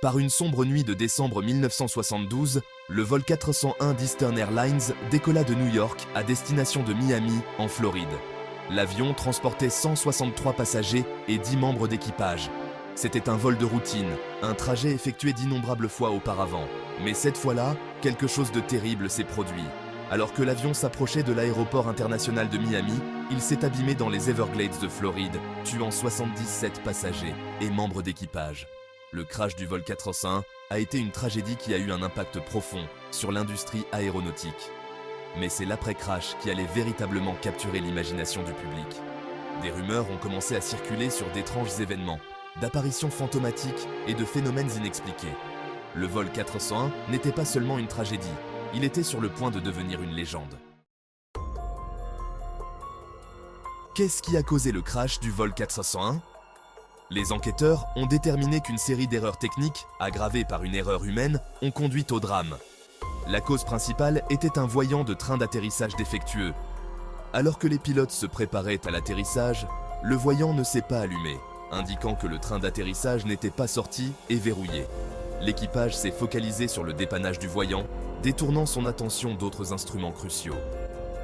Par une sombre nuit de décembre 1972, le vol 401 d'Eastern Airlines décolla de New York à destination de Miami, en Floride. L'avion transportait 163 passagers et 10 membres d'équipage. C'était un vol de routine, un trajet effectué d'innombrables fois auparavant. Mais cette fois-là, quelque chose de terrible s'est produit. Alors que l'avion s'approchait de l'aéroport international de Miami, il s'est abîmé dans les Everglades de Floride, tuant 77 passagers et membres d'équipage. Le crash du vol 401 a été une tragédie qui a eu un impact profond sur l'industrie aéronautique. Mais c'est l'après-crash qui allait véritablement capturer l'imagination du public. Des rumeurs ont commencé à circuler sur d'étranges événements, d'apparitions fantomatiques et de phénomènes inexpliqués. Le vol 401 n'était pas seulement une tragédie, il était sur le point de devenir une légende. Qu'est-ce qui a causé le crash du vol 401 ? Les enquêteurs ont déterminé qu'une série d'erreurs techniques, aggravées par une erreur humaine, ont conduit au drame. La cause principale était un voyant de train d'atterrissage défectueux. Alors que les pilotes se préparaient à l'atterrissage, le voyant ne s'est pas allumé, indiquant que le train d'atterrissage n'était pas sorti et verrouillé. L'équipage s'est focalisé sur le dépannage du voyant, détournant son attention d'autres instruments cruciaux.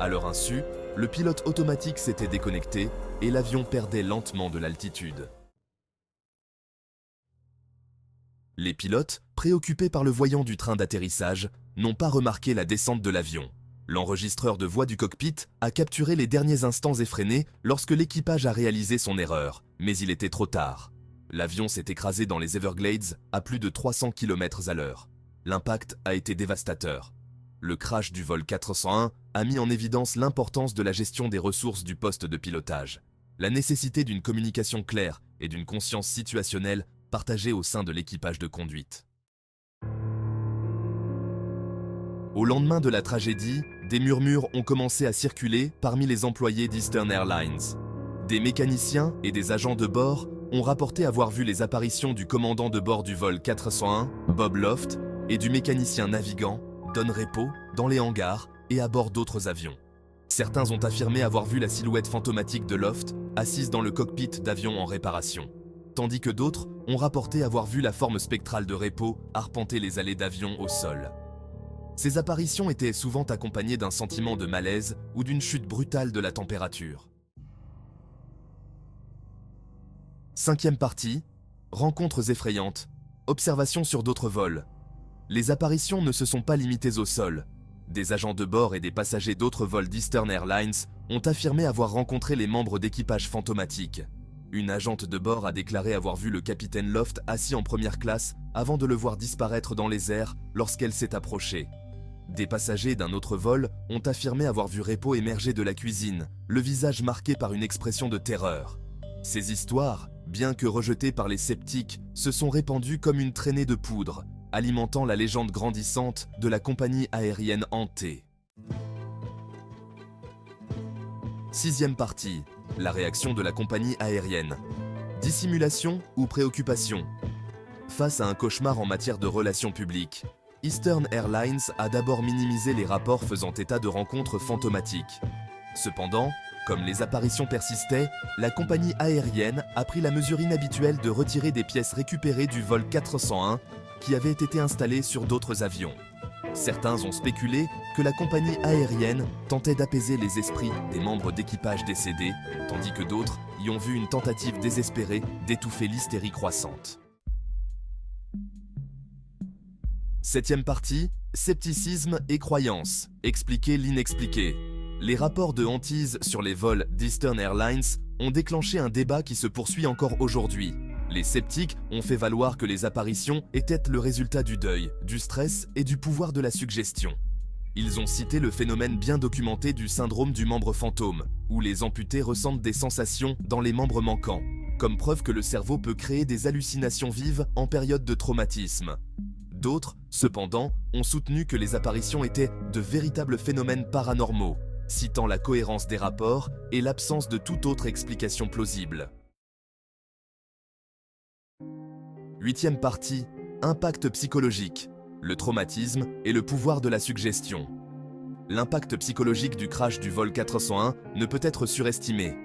À leur insu, le pilote automatique s'était déconnecté et l'avion perdait lentement de l'altitude. Les pilotes, préoccupés par le voyant du train d'atterrissage, n'ont pas remarqué la descente de l'avion. L'enregistreur de voix du cockpit a capturé les derniers instants effrénés lorsque l'équipage a réalisé son erreur, mais il était trop tard. L'avion s'est écrasé dans les Everglades à plus de 300 km/h. L'impact a été dévastateur. Le crash du vol 401 a mis en évidence l'importance de la gestion des ressources du poste de pilotage, la nécessité d'une communication claire et d'une conscience situationnelle partagée au sein de l'équipage de conduite. Au lendemain de la tragédie, des murmures ont commencé à circuler parmi les employés d'Eastern Airlines. Des mécaniciens et des agents de bord ont rapporté avoir vu les apparitions du commandant de bord du vol 401, Bob Loft, et du mécanicien navigant, Don Repo, dans les hangars et à bord d'autres avions. Certains ont affirmé avoir vu la silhouette fantomatique de Loft assise dans le cockpit d'avions en réparation, tandis que d'autres ont rapporté avoir vu la forme spectrale de Repo arpenter les allées d'avions au sol. Ces apparitions étaient souvent accompagnées d'un sentiment de malaise ou d'une chute brutale de la température. Cinquième partie, rencontres effrayantes, observations sur d'autres vols. Les apparitions ne se sont pas limitées au sol. Des agents de bord et des passagers d'autres vols d'Eastern Airlines ont affirmé avoir rencontré les membres d'équipage fantomatiques. Une agente de bord a déclaré avoir vu le capitaine Loft assis en première classe avant de le voir disparaître dans les airs lorsqu'elle s'est approchée. Des passagers d'un autre vol ont affirmé avoir vu Repo émerger de la cuisine, le visage marqué par une expression de terreur. Ces histoires, bien que rejetées par les sceptiques, se sont répandues comme une traînée de poudre, alimentant la légende grandissante de la compagnie aérienne hantée. Sixième partie, la réaction de la compagnie aérienne. Dissimulation ou préoccupation? Face à un cauchemar en matière de relations publiques, Eastern Airlines a d'abord minimisé les rapports faisant état de rencontres fantomatiques. Cependant, comme les apparitions persistaient, la compagnie aérienne a pris la mesure inhabituelle de retirer des pièces récupérées du vol 401 qui avaient été installées sur d'autres avions. Certains ont spéculé que la compagnie aérienne tentait d'apaiser les esprits des membres d'équipage décédés, tandis que d'autres y ont vu une tentative désespérée d'étouffer l'hystérie croissante. Septième partie, scepticisme et croyance, expliquer l'inexpliqué. Les rapports de hantise sur les vols d'Eastern Airlines ont déclenché un débat qui se poursuit encore aujourd'hui. Les sceptiques ont fait valoir que les apparitions étaient le résultat du deuil, du stress et du pouvoir de la suggestion. Ils ont cité le phénomène bien documenté du syndrome du membre fantôme, où les amputés ressentent des sensations dans les membres manquants, comme preuve que le cerveau peut créer des hallucinations vives en période de traumatisme. D'autres, cependant, ont soutenu que les apparitions étaient de véritables phénomènes paranormaux, citant la cohérence des rapports et l'absence de toute autre explication plausible. Huitième partie, impact psychologique, le traumatisme et le pouvoir de la suggestion. L'impact psychologique du crash du vol 401 ne peut être surestimé.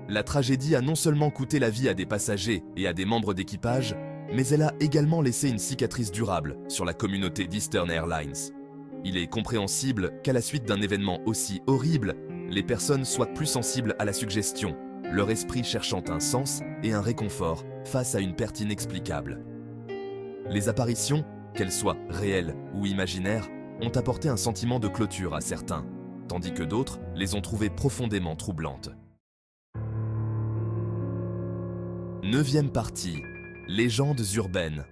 La tragédie a non seulement coûté la vie à des passagers et à des membres d'équipage, mais elle a également laissé une cicatrice durable sur la communauté d'Eastern Airlines. Il est compréhensible qu'à la suite d'un événement aussi horrible, les personnes soient plus sensibles à la suggestion, leur esprit cherchant un sens et un réconfort face à une perte inexplicable. Les apparitions, qu'elles soient réelles ou imaginaires, ont apporté un sentiment de clôture à certains, tandis que d'autres les ont trouvées profondément troublantes. 9e partie. Légendes urbaines.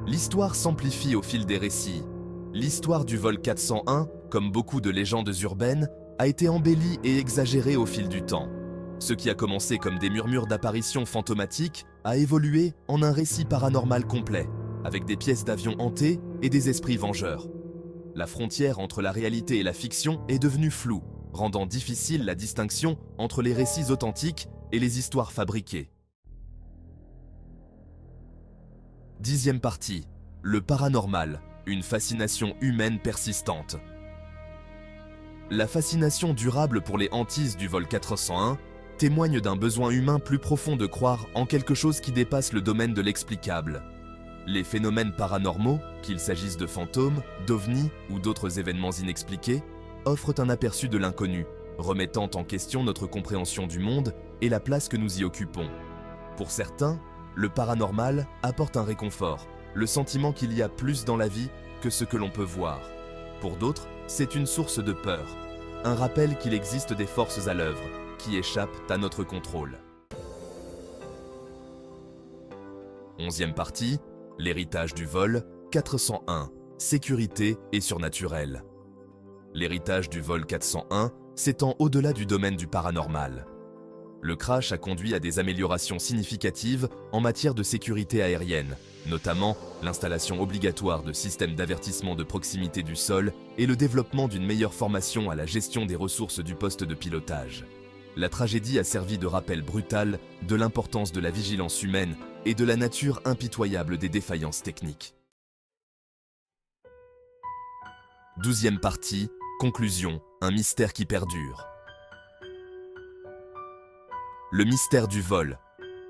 L'histoire s'amplifie au fil des récits. L'histoire du vol 401, comme beaucoup de légendes urbaines, a été embellie et exagérée au fil du temps. Ce qui a commencé comme des murmures d'apparitions fantomatiques a évolué en un récit paranormal complet, avec des pièces d'avions hantées et des esprits vengeurs. La frontière entre la réalité et la fiction est devenue floue, rendant difficile la distinction entre les récits authentiques et les histoires fabriquées. 10e partie. Le paranormal, une fascination humaine persistante. La fascination durable pour les hantises du vol 401 témoigne d'un besoin humain plus profond de croire en quelque chose qui dépasse le domaine de l'explicable. Les phénomènes paranormaux, qu'il s'agisse de fantômes, d'ovnis ou d'autres événements inexpliqués, offrent un aperçu de l'inconnu, remettant en question notre compréhension du monde et la place que nous y occupons. Pour certains, le paranormal apporte un réconfort, le sentiment qu'il y a plus dans la vie que ce que l'on peut voir. Pour d'autres, c'est une source de peur, un rappel qu'il existe des forces à l'œuvre qui échappent à notre contrôle. 11e partie, l'héritage du vol 401, sécurité et surnaturel. L'héritage du vol 401 s'étend au-delà du domaine du paranormal. Le crash a conduit à des améliorations significatives en matière de sécurité aérienne, notamment l'installation obligatoire de systèmes d'avertissement de proximité du sol et le développement d'une meilleure formation à la gestion des ressources du poste de pilotage. La tragédie a servi de rappel brutal de l'importance de la vigilance humaine et de la nature impitoyable des défaillances techniques. 12e partie, conclusion, un mystère qui perdure. Le mystère du vol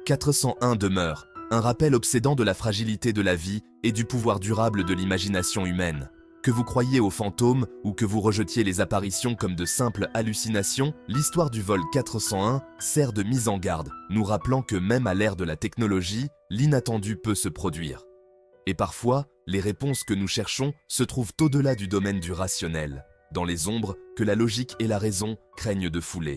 401 demeure, un rappel obsédant de la fragilité de la vie et du pouvoir durable de l'imagination humaine. Que vous croyiez aux fantômes ou que vous rejetiez les apparitions comme de simples hallucinations, l'histoire du vol 401 sert de mise en garde, nous rappelant que même à l'ère de la technologie, l'inattendu peut se produire. Et parfois, les réponses que nous cherchons se trouvent au-delà du domaine du rationnel, dans les ombres que la logique et la raison craignent de fouler.